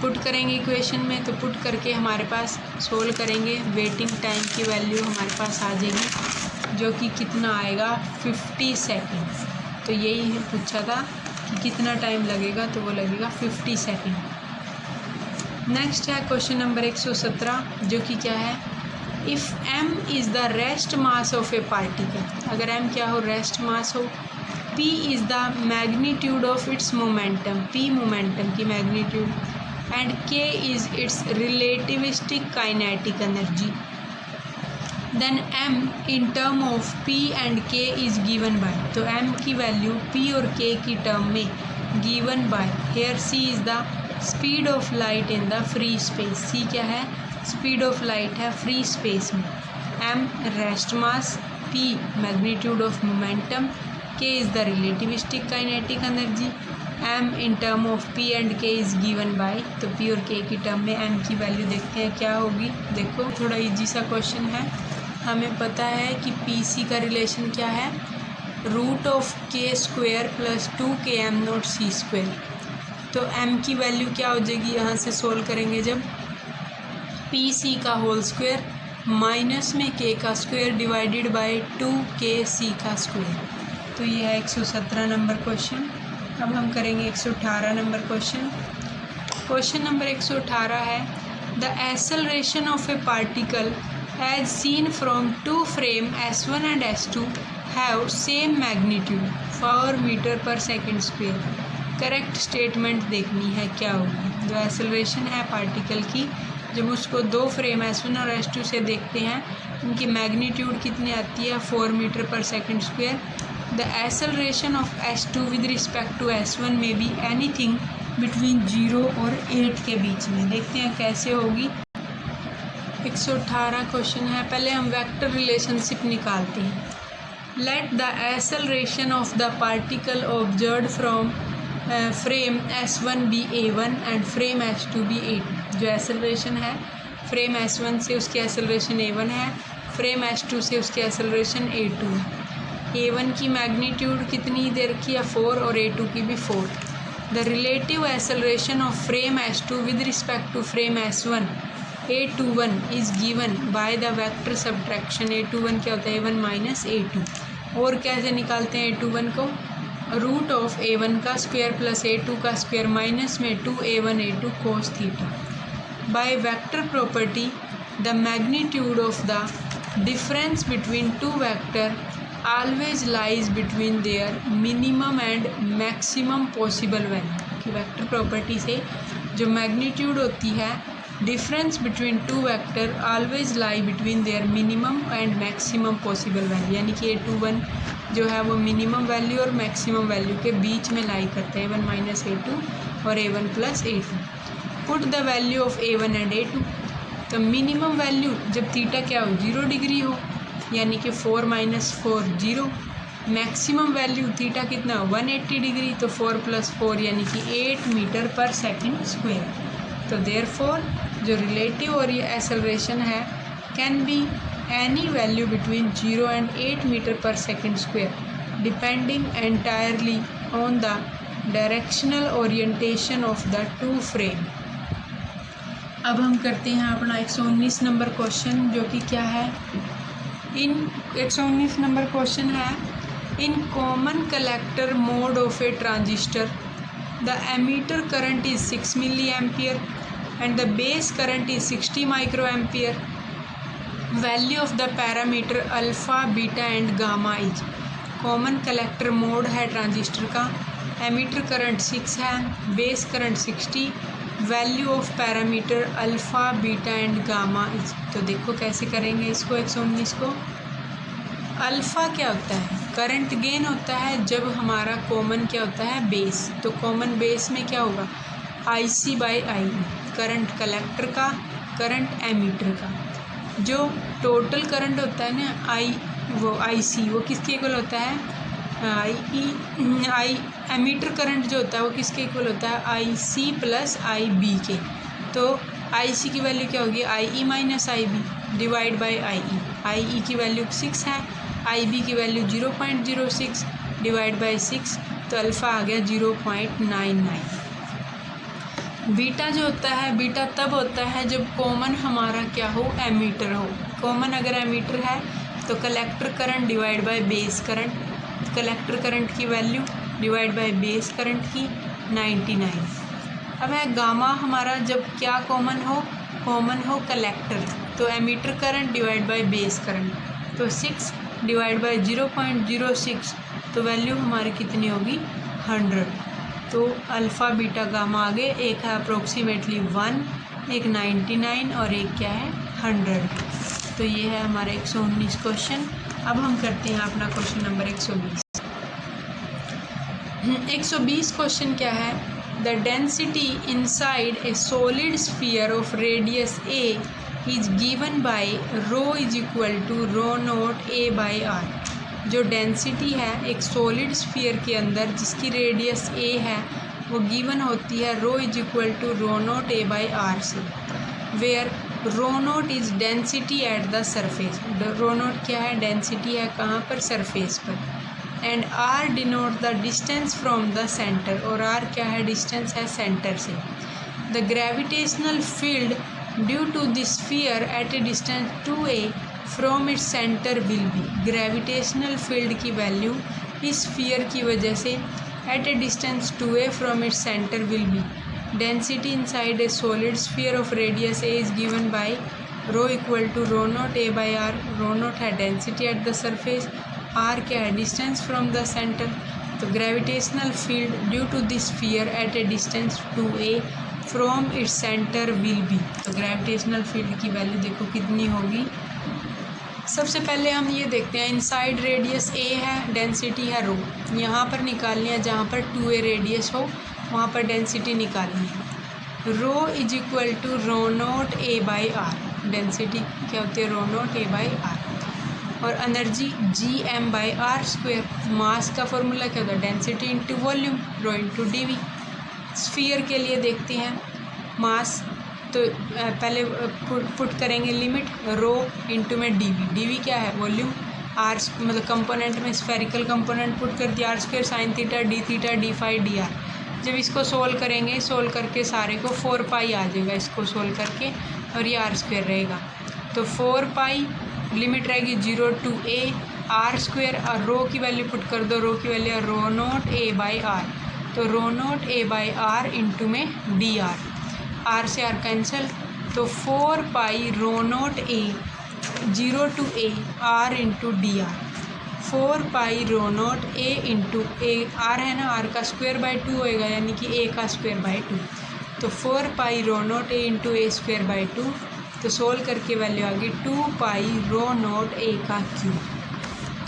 पुट करेंगे इक्वेशन में, तो पुट करके हमारे पास सोल्व करेंगे, वेटिंग टाइम की वैल्यू हमारे पास आ जाएगी, जो कि कितना आएगा, 50 सेकेंड। तो यही पूछा था कि कितना टाइम लगेगा, तो वो लगेगा 50 सेकेंड। नेक्स्ट है क्वेश्चन नंबर 117, जो कि क्या है, if m is the rest mass of a particle, अगर m क्या हो, रेस्ट मास हो, p is the magnitude of its momentum, p momentum की magnitude, and k is its relativistic kinetic energy, then m in term of p and k is given by, तो m की value p और k की term में given by, here c is the speed of light in the free space, c क्या है, speed of light है free space में, m rest mass, p magnitude of momentum, k is the relativistic kinetic energy, m in term of p and k is given by, तो p और k की term में m की value देखते हैं क्या होगी। देखो थोड़ा इजी सा क्वेश्चन है, हमें पता है कि पी सी का रिलेशन क्या है, √k² प्लस 2km0c²। तो m की वैल्यू क्या हो जाएगी, यहाँ से सोल्व करेंगे जब, पी सी का होल स्क्वायर माइनस में k का स्क्वायर डिवाइडेड बाय 2kc का स्क्वायर। तो ये है 117 नंबर क्वेश्चन। अब हम करेंगे 118 नंबर क्वेश्चन। क्वेश्चन नंबर 118 है the acceleration of a particle as seen from two frame S1 and S2 have same magnitude 4 metre per second square. Correct statement देखनी है क्या होगी। जो एक्सेलरेशन है पार्टिकल की, जब उसको दो फ्रेम S1 और S2 से देखते हैं, उनकी मैग्नीट्यूड कितनी आती है 4 metre per second square. The acceleration of S2 with respect to S1 may be anything between 0 और 8 के बीच में। देखते हैं कैसे होगी। 118 क्वेश्चन है। पहले हम वेक्टर रिलेशनशिप निकालते हैं। Let the acceleration of the particle observed from frame S1 be A1 and frame S2 be A2। जो एक्सेलरेशन है फ्रेम S1 से उसकी एक्सेलरेशन A1 है, फ्रेम S2 से उसकी एक्सेलरेशन A2 है। A1 की मैग्नीट्यूड कितनी दे रखी है 4 और A2 की भी 4। The relative acceleration of frame S2 with respect to frame S1 A21 is given by the vector subtraction. A21 क्या होता है A1 माइनस A2। और कैसे निकालते हैं A21 को, रूट ऑफ A1 का स्क्वायर प्लस A2 का स्क्वायर माइनस में 2A1 A2 cos theta. By vector property the magnitude of the difference between two vector always lies between their minimum and maximum possible value। कि vector property से जो magnitude होती है difference between two vector always lie between their minimum and maximum possible value. यानी कि A21 जो है वो मिनिमम वैल्यू और मैक्सिमम वैल्यू के बीच में लाई करता है, A1 माइनस A2 और A1 plus A2। Put the value of A1 and A2। तो मिनिमम वैल्यू जब थीटा क्या हो 0 डिग्री हो, यानी कि 4 माइनस 4 0। मैक्सिमम वैल्यू थीटा कितना 180 डिग्री, तो 4 प्लस 4 यानी कि 8 मीटर पर सेकेंड स्क्वायर। तो देयरफॉर जो रिलेटिव और ये एक्सेलरेशन है can be any value between 0 and 8 metre per second square depending entirely on the directional orientation of the two frame. अब हम करते हैं अपना 119 नंबर क्वेश्चन, जो कि क्या है इन 119 नंबर क्वेश्चन है in common collector mode of a transistor the emitter current is 6 milli ampere and the base current is 60 micro ampere. Value of the parameter alpha beta and gamma is. Common collector mode है transistor का, emitter current 6 है, base current 60, value of parameter alpha beta and gamma is. तो देखो कैसे करेंगे इसको 119 को। Alpha क्या होता है करंट गेन होता है जब हमारा कॉमन क्या होता है बेस। तो कॉमन बेस में क्या होगा IC by IE, current collector का, करंट एमीटर का। जो टोटल करंट होता है ना IC वो किसके इक्वल होता है एमीटर करंट जो होता है वो किसके इक्वल होता है IC प्लस IB के। तो IC की वैल्यू क्या होगी IE minus IB divide by IE। IE की वैल्यू 6 है, IB की वैल्यू 0.06 डिवाइड बाई 6, तो अल्फ़ा आ गया 0.99। बीटा जो होता है बीटा तब होता है जब कॉमन हमारा क्या हो एमीटर हो। कॉमन अगर एमीटर है तो collector current divide by base current, collector current की value divide by base current की 99। अब है गामा हमारा जब क्या कॉमन हो कलेक्टर, तो emitter current divide by base current, तो 6 डिवाइड बाय 0.06, तो वैल्यू हमारी कितनी होगी 100। तो अल्फ़ा बीटा गामा आगे एक है अप्रोक्सीमेटली 1, एक 99 और एक क्या है 100। तो ये है हमारा 119 क्वेश्चन। अब हम करते हैं अपना क्वेश्चन नंबर 120। 120 क्वेश्चन क्या है the density inside a solid sphere of radius a is given by rho is equal to rho note a by r। जो डेंसिटी है एक सॉलिड स्फीयर के अंदर जिसकी रेडियस a है वो गिवन होती है rho is equal to rho note a by r से, where rho not is density at the surface. Rho not क्या है डेंसिटी है कहाँ पर सरफेस पर, and R denote the distance from the centre, और आर क्या है डिस्टेंस है सेंटर से। The gravitational field due to the sphere at a distance 2a from its centre will be. Gravitational field की वैल्यू इस sphere की वजह से at a distance 2a from its center will be density inside a solid sphere of radius a is given by rho equal to rho naught a by r. rho naught है density at the surface, r क्या है distance from the centre. तो gravitational field due to this sphere at a distance 2a from its centre will be. तो gravitational field की value देखो कितनी होगी. सबसे पहले हम ये देखते हैं इनसाइड रेडियस a है, डेंसिटी है रो. यहाँ पर निकालनी है जहाँ पर 2a रेडियस हो वहाँ पर डेंसिटी निकालनी है. Rho is equal to rho not a by R. Density क्या होती है rho not a by R. और energy G M by R square. Mass का फॉर्मूला क्या होता है density into volume rho into D V. Sphere के लिए देखते हैं मास, तो पहले पुट करेंगे लिमिट रो इंटू में डी वी क्या है वॉल्यूम. आर मतलब कंपोनेंट में स्फेरिकल कंपोनेंट पुट कर दिया are square sine theta d phi d r. जब इसको सोल्व करेंगे, सोल्व करके सारे को 4 पाई आ जाएगा इसको सोल्व करके, और ये आर स्क्वेयर रहेगा. तो 4 पाई लिमिट रहेगी 0 टू a आर स्क्वेयर, और रो की वैल्यू पुट कर दो. रो की value rho not a by R. तो rho not a by R into में डी आर. आर से आर कैंसिल, तो 4 pi rho not a 0 to a R into D R. 4 pi rho not a into A R है ना, are का square by 2 होएगा यानी कि a का स्क्वायर बाई 2. तो 4 pi rho not a into A square by 2. तो solve करके वैल्यू आ गई 2 पाई रो नॉट a का क्यूब.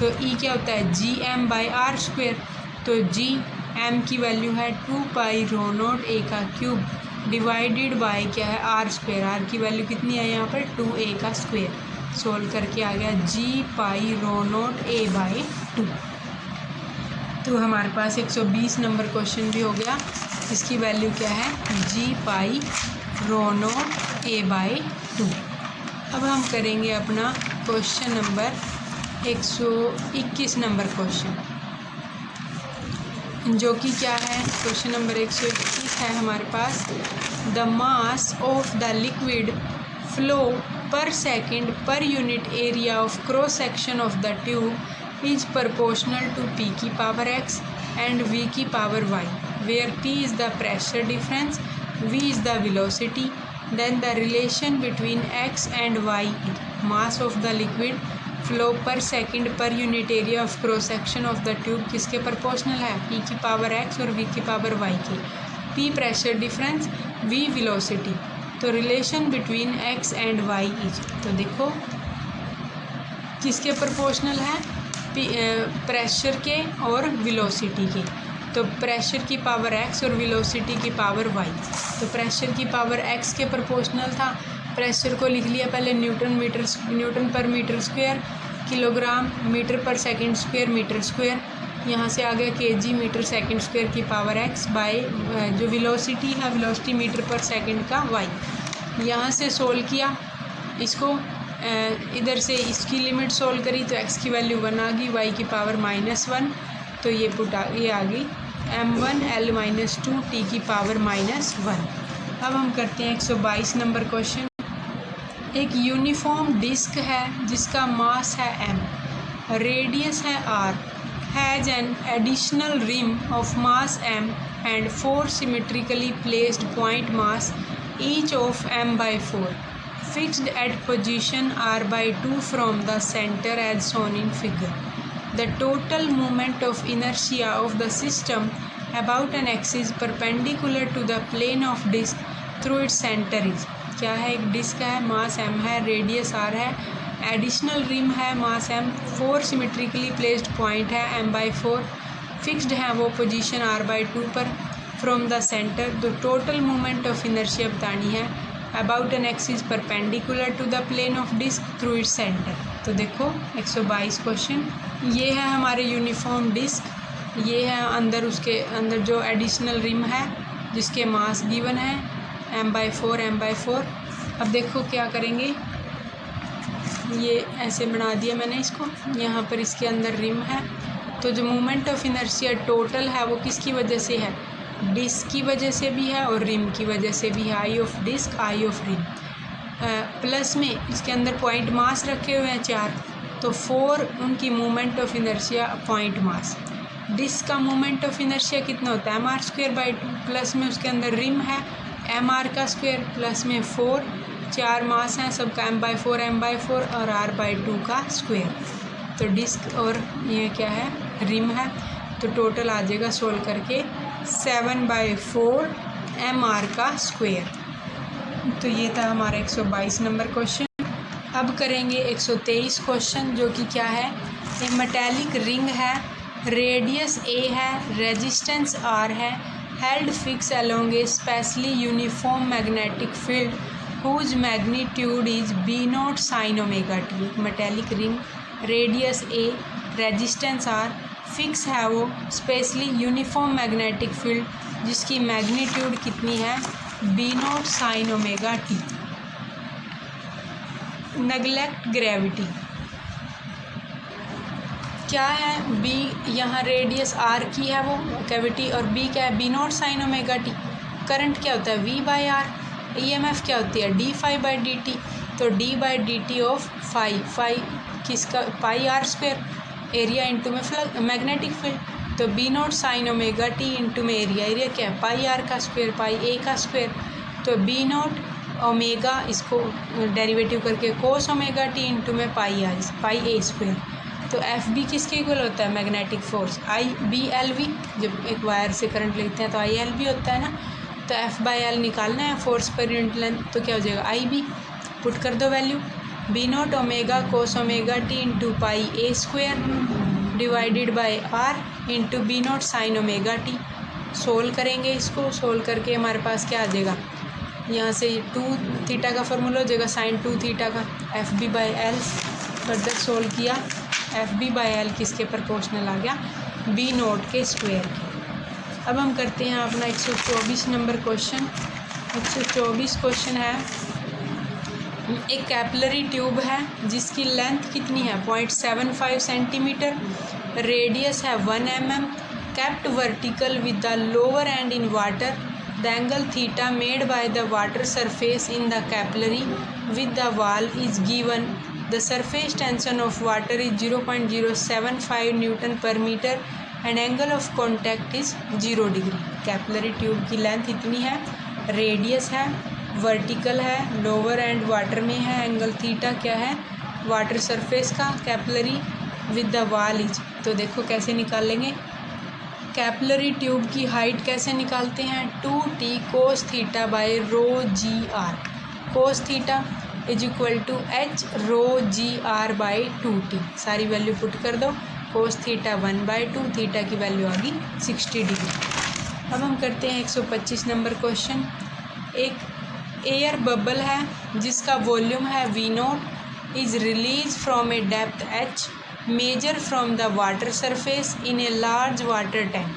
तो e क्या होता है G M by R square. तो जी एम की वैल्यू है 2 पाई रो नॉट a का क्यूब डिवाइडेड बाय क्या है आर स्क्वायर. आर की वैल्यू कितनी है यहाँ पर 2a का स्क्वायर. सोल्व करके आ गया जी पाई रो नॉट a बाई 2. तो हमारे पास 120 नंबर क्वेश्चन भी हो गया. इसकी वैल्यू क्या है जी पाई रो नॉट a बाई 2. अब हम करेंगे अपना क्वेश्चन नंबर 121 नंबर क्वेश्चन, जो कि क्या है क्वेश्चन नंबर 121 है हमारे पास. The mass of the liquid flow per second per unit area of cross section of the tube is proportional to p की पावर x and v की power y, where p is the pressure difference, v is the velocity. Then the relation between x and y is mass of the liquid flow per second per unit area of cross section of the tube किसके proportional है p की power x और v की power y के. p pressure difference, v velocity. तो relation between x and y is, तो देखो किसके प्रोपोर्शनल है प्रेशर के और वेलोसिटी के. तो प्रेशर की पावर x और वेलोसिटी की पावर y. तो प्रेशर की पावर x के प्रोपोर्शनल था. प्रेशर को लिख लिया पहले न्यूटन पर metre square, kilogram metre per second square metre square. यहाँ से आ गया केजी मीटर सेकंड स्क्वायर की पावर x बाय जो वेलोसिटी है वेलोसिटी मीटर पर सेकंड का y. यहाँ से सोल्व किया इसको, इधर से इसकी लिमिट सोल्व करी तो x की वैल्यू 1 आ गई, y की पावर -1. तो ये आ गई m1l-2 t की पावर -1. अब हम करते हैं 122 नंबर क्वेश्चन. एक यूनिफॉर्म डिस्क है जिसका मास है m, रेडियस है r, has an additional rim of mass m and 4 symmetrically placed point mass each of m/4 fixed at position r/2 from the center as shown in figure. The total moment of inertia of the system about an axis perpendicular to the plane of disk through its center is. क्या है एक disc है, mass m है, radius r है, additional rim है, mass m, 4 symmetrically placed point है m/4, fixed है वो पोजीशन r/2 पर फ्रॉम द सेंटर. तो टोटल मोमेंट ऑफ इनर्शिया बतानी है about an axis perpendicular to the plane of disc through its centre. तो देखो 122 क्वेश्चन. ये है हमारे यूनिफॉर्म डिस्क, ये है अंदर, उसके अंदर जो एडिशनल रिम है जिसके मास गिवन है m/4. अब देखो क्या करेंगे, ये ऐसे बना दिया मैंने इसको, यहाँ पर इसके अंदर रिम है. तो जो मोमेंट ऑफ इनर्शिया टोटल है वो किसकी वजह से है, डिस्क की वजह से भी है और रिम की वजह से भी है. I of disc I of rim. Plus में इसके अंदर पॉइंट मास रखे हुए हैं 4, तो 4 उनकी moment of inertia point mass. Disc का मोमेंट ऑफ इनर्शिया कितना होता है mr²/2, प्लस में उसके अंदर रिम है mr² प्लस में 4, 4 मास हैं सबका m/4 m/4 और r/2 का स्क्वायर। तो डिस्क और ये क्या है रिम है, तो टोटल आ जाएगा सोल्व करके 7/4 mr²। तो ये था हमारा 122 नंबर क्वेश्चन। अब करेंगे 123 क्वेश्चन, जो कि क्या है, ये मेटालिक रिंग है, रेडियस a है, रेजिस्टेंस r है, held fix along a spatially uniform magnetic field whose magnitude is b0 sin ωt। Metallic ring, radius a, resistance r, fix है वो, स्पेशली यूनिफॉर्म मैग्नेटिक फील्ड जिसकी magnitude कितनी है b0 sin ωt। Neglect gravity क्या है, b यहाँ radius r की है वो कैविटी, और b क्या है b0 sin ωt। करंट क्या होता है v/r, EMF क्या होती है d∅/dt, तो d/dt ऑफ फाई किसका πr², एरिया इंटू में मैग्नेटिक फील्ड, तो b0 sin ωt इंटू में एरिया क्या है πr का स्क्वायर πa का स्क्वायर, तो b0 ओमेगा इसको डेरिवेटिव करके cos ωt इंटू में πa²। तो FB किसके इक्वल होता है मैग्नेटिक फोर्स IBLV, जब एक वायर से करंट लेते हैं तो ILV होता है ना, तो F/L निकालना है फोर्स पर यूनिट लेंथ, तो क्या हो जाएगा IB, पुट कर दो value b0 omega cos ωt into πa² divided by r into b0 sin ωt। Solve करेंगे इसको, सोल्व करके हमारे पास क्या आ जाएगा, यहाँ से 2θ का फॉर्मूला हो जाएगा sin 2θ का FB/L। फर्दर सोल्व किया, FB/L किसके प्रोपोर्शनल आ गया b0 के स्क्वायर के। अब हम करते हैं अपना 124 नंबर क्वेश्चन। 124 क्वेश्चन है, एक कैपिलरी ट्यूब है जिसकी लेंथ कितनी है 0.75 सेंटीमीटर, रेडियस है 1 mm, kept vertical with the lower end in water, the angle theta made by the water surface in the capillary with the wall is given, the surface tension of water is 0.075 Newton per meter and angle of contact is 0 degree। Capillary tube की length इतनी है, radius है, vertical है, lower and water में है, angle theta क्या है water surface का, capillary with the wall is. तो देखो कैसे निकाल लेंगे, कैपिलरी ट्यूब की हाइट कैसे निकालते हैं 2t cos theta by ρgr, cos theta is equal to h ρgr by 2t। सारी वैल्यू पुट कर दो, cos थीटा 1/2, थीटा की वैल्यू आ गई 60 डिग्री। अब हम करते हैं 125 नंबर क्वेश्चन। एक एयर बबल है जिसका वॉल्यूम है V0, is release from a depth h, measure from the water surface in a large water tank.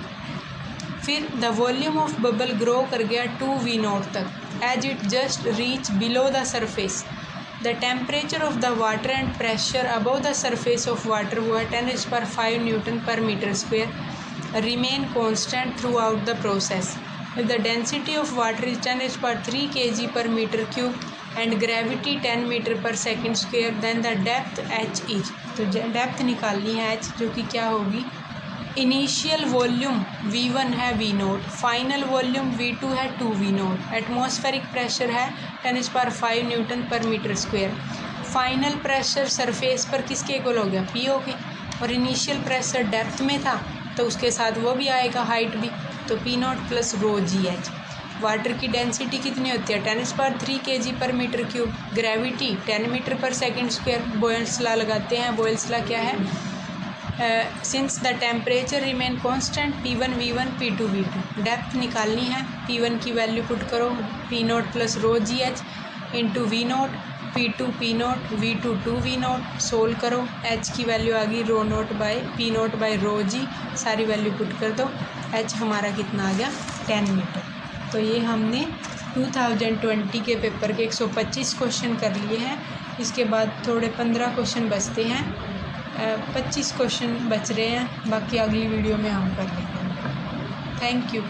फिर the volume of bubble grow कर गया 2V0 तक, as it just reach below the surface. The temperature of the water and pressure above the surface of water हुआ 10⁵ Newton per meter square, remain constant throughout the process. If the density of water is 10⁵ kg per meter cube and gravity 10 meter per second square, then the depth h is। तो depth निकालनी है h, जो कि क्या होगी, initial volume V1 है V0, final volume V2 है 2V0, atmospheric pressure है 10⁵ Newton per meter square, final pressure surface पर किसके इक्वल हो गया PO के, और इनिशियल प्रेशर डेप्थ में था तो उसके साथ वो भी आएगा हाइट भी, तो P0 प्लस ρgh। वाटर की डेंसिटी कितनी होती है 10⁵ kg पर metre cube, gravity 10 metre per second square. Boyle's law लगाते हैं, बॉयल्स लॉ क्या है, since the temperature remain constant P1 V1 P2 V2। Depth निकालनी है, P1 की वैल्यू पुट करो P0 plus ρgh into V0, P2 P0, V2 2V0, solve करो, h की वैल्यू आ गई ρ0 बाई P0 बाई ρg, सारी वैल्यू पुट कर दो, h हमारा कितना आ गया 10 मीटर। तो ये हमने 2020 के पेपर के 125 क्वेश्चन कर लिए हैं। इसके बाद थोड़े 15 क्वेश्चन बचते हैं, 25 क्वेश्चन बच रहे हैं, बाकी अगली वीडियो में हम कर लेंगे। Thank you.